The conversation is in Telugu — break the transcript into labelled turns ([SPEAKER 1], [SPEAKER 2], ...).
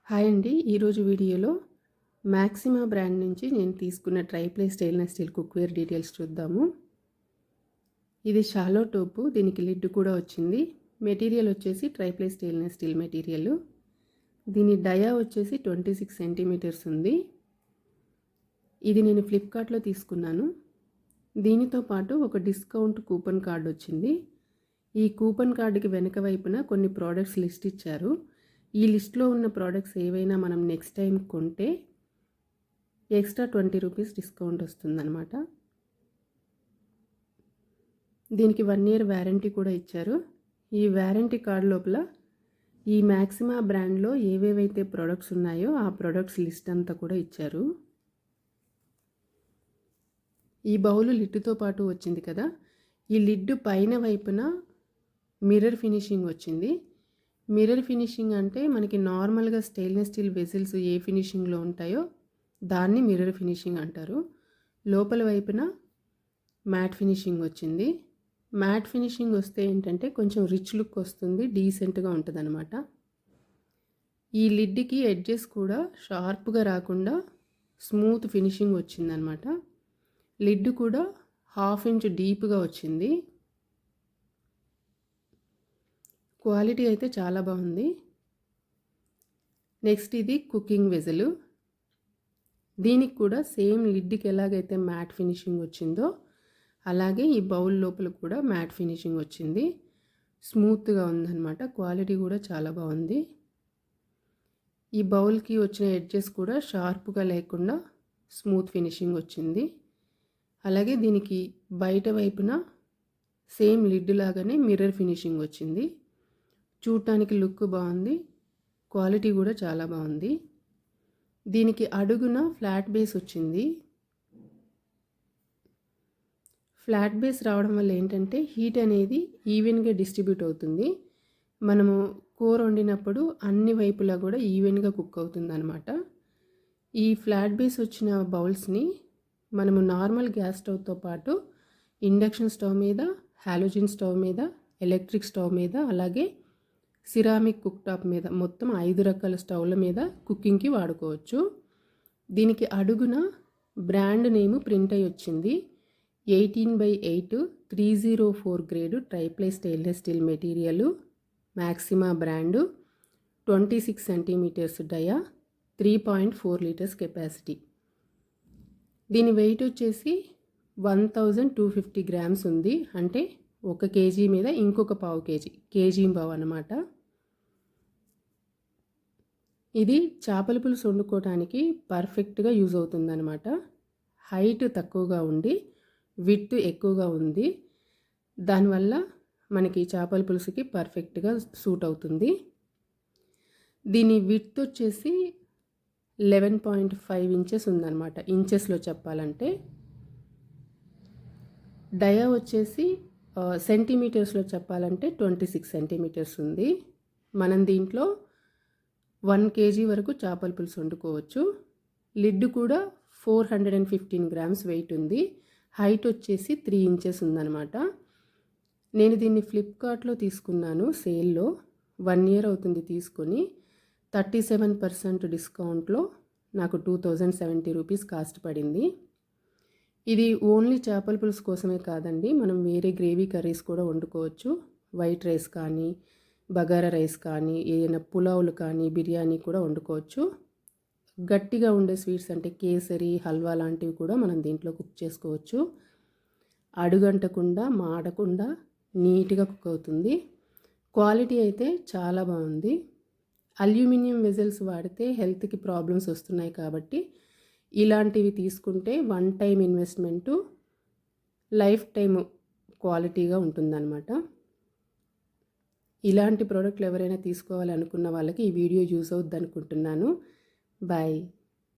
[SPEAKER 1] హాయ్ అండి. ఈరోజు వీడియోలో మ్యాక్సిమా బ్రాండ్ నుంచి నేను తీసుకున్న tri-ply stainless steel cookware details చూద్దాము. ఇది షాలో టోపు, దీనికి లిడ్ కూడా వచ్చింది. మెటీరియల్ వచ్చేసి ట్రైప్లే స్టెయిన్లెస్ స్టీల్ మెటీరియల్. దీని డయా వచ్చేసి 26 సెంటీమీటర్స్ ఉంది. ఇది నేను ఫ్లిప్కార్ట్లో తీసుకున్నాను. దీనితో పాటు ఒక డిస్కౌంట్ కూపన్ కార్డ్ వచ్చింది. ఈ కూపన్ కార్డుకి వెనక వైపున కొన్ని ప్రోడక్ట్స్ లిస్ట్ ఇచ్చారు. ఈ లిస్ట్లో ఉన్న ప్రోడక్ట్స్ ఏవైనా మనం నెక్స్ట్ టైం కొంటే ఎక్స్ట్రా 20 రూపీస్ డిస్కౌంట్ వస్తుందన్నమాట. దీనికి 1 ఇయర్ వ్యారంటీ కూడా ఇచ్చారు. ఈ వ్యారంటీ కార్డ్ లోపల ఈ మ్యాక్సిమా బ్రాండ్లో ఏవేవైతే ప్రోడక్ట్స్ ఉన్నాయో ఆ ప్రోడక్ట్స్ లిస్ట్ అంతా కూడా ఇచ్చారు. ఈ బౌల్ లిడ్తో పాటు వచ్చింది కదా, ఈ లిడ్ పైన వైపున మిర్రర్ ఫినిషింగ్ వచ్చింది. మిర్రర్ ఫినిషింగ్ అంటే మనకి నార్మల్గా స్టెయిన్లెస్ స్టీల్ వెజిల్స్ ఏ ఫినిషింగ్లో ఉంటాయో దాన్ని మిర్రర్ ఫినిషింగ్ అంటారు. లోపల వైపున మ్యాట్ ఫినిషింగ్ వచ్చింది. మ్యాట్ ఫినిషింగ్ వస్తే ఏంటంటే కొంచెం రిచ్ లుక్ వస్తుంది, డీసెంట్గా ఉంటుంది అనమాట. ఈ లిడ్కి ఎడ్జెస్ కూడా షార్ప్గా రాకుండా స్మూత్ ఫినిషింగ్ వచ్చిందనమాట. లిడ్ కూడా 1/2 ఇంచ్ డీప్గా వచ్చింది. క్వాలిటీ అయితే చాలా బాగుంది. నెక్స్ట్ ఇది కుకింగ్ వెజలు. దీనికి కూడా సేమ్ లిడ్కి ఎలాగైతే మ్యాట్ ఫినిషింగ్ వచ్చిందో అలాగే ఈ బౌల్ లోపల కూడా మ్యాట్ ఫినిషింగ్ వచ్చింది. స్మూత్గా ఉందన్నమాట. క్వాలిటీ కూడా చాలా బాగుంది. ఈ బౌల్కి వచ్చిన ఎడ్జెస్ కూడా షార్ప్గా లేకుండా స్మూత్ ఫినిషింగ్ వచ్చింది. అలాగే దీనికి బయట వైపున సేమ్ లిడ్ లాగానే మిర్రర్ ఫినిషింగ్ వచ్చింది. చూడటానికి లుక్ బాగుంది, క్వాలిటీ కూడా చాలా బాగుంది. దీనికి అడుగున ఫ్లాట్ బేస్ వచ్చింది. ఫ్లాట్ బేస్ రావడం వల్ల ఏంటంటే హీట్ అనేది ఈవెన్గా డిస్ట్రిబ్యూట్ అవుతుంది. మనము కూర వండినప్పుడు అన్ని వైపులా కూడా ఈవెన్గా కుక్ అవుతుంది అనమాట. ఈ ఫ్లాట్ బేస్ వచ్చిన బౌల్స్ని మనము నార్మల్ గ్యాస్ స్టవ్తో పాటు ఇండక్షన్ స్టవ్ మీద, హాలోజిన్ స్టవ్ మీద, ఎలక్ట్రిక్ స్టవ్ మీద, అలాగే సిరామిక్ కుక్ టాప్ మీద మొత్తం 5 రకాల స్టవ్ల మీద కుకింగ్కి వాడుకోవచ్చు. దీనికి అడుగున బ్రాండ్ నేమ్ ప్రింట్ అయ్యి వచ్చింది. 18/8 304 grade triply stainless steel material, Maxima brand, 26 centimetres dia, 3.4 litres capacity. దీని వెయిట్ వచ్చేసి 1250 గ్రామ్స్ ఉంది. అంటే 1 కేజీ మీద ఇంకొక 1/2 కేజీ పావు అన్నమాట. ఇది చేపల పులుసు వండుకోవడానికి పర్ఫెక్ట్గా యూజ్ అవుతుందన్నమాట. హైట్ తక్కువగా ఉండి విడ్త్ ఎక్కువగా ఉంది. దానివల్ల మనకి చేపల పులుసుకి పర్ఫెక్ట్గా సూట్ అవుతుంది. దీని విడ్త్ వచ్చేసి 11.5 ఇంచెస్ ఉందన్నమాట. ఇంచెస్లో చెప్పాలంటే డయా వచ్చేసి సెంటీమీటర్స్లో చెప్పాలంటే 26 సెంటీమీటర్స్ ఉంది. మనం దీంట్లో 1 కేజీ వరకు చేపల పులుసు వండుకోవచ్చు. లిడ్ కూడా 415 గ్రామ్స్ వెయిట్ ఉంది. హైట్ వచ్చేసి 3 ఇంచెస్ ఉందన్నమాట. నేను దీన్ని ఫ్లిప్కార్ట్లో తీసుకున్నాను సేల్లో. 1 ఇయర్ అవుతుంది తీసుకొని. 37% డిస్కౌంట్లో నాకు 2070 రూపీస్ కాస్ట్ పడింది. ఇది ఓన్లీ చేపల పులుసు కోసమే కాదండి, మనం వేరే గ్రేవీ కర్రీస్ కూడా వండుకోవచ్చు. వైట్ రైస్ కానీ, బగారా రైస్ కానీ, ఏదైనా పులావులు కానీ, బిర్యానీ కూడా వండుకోవచ్చు. గట్టిగా ఉండే స్వీట్స్ అంటే కేసరి, హల్వా లాంటివి కూడా మనం దీంట్లో కుక్ చేసుకోవచ్చు. అడుగంటకుండా, మాడకుండా నీట్గా కుక్ అవుతుంది. క్వాలిటీ అయితే చాలా బాగుంది. అల్యూమినియం వెజల్స్ వాడితే హెల్త్కి ప్రాబ్లమ్స్ వస్తున్నాయి కాబట్టి ఇలాంటివి తీసుకుంటే 1 టైం ఇన్వెస్ట్మెంటు లైఫ్ టైం క్వాలిటీగా ఉంటుందన్నమాట. ఇలాంటి ప్రోడక్ట్లు ఎవరైనా తీసుకోవాలనుకున్న వాళ్ళకి ఈ వీడియో యూజ్ అవుద్ది అనుకుంటున్నాను. బాయ్.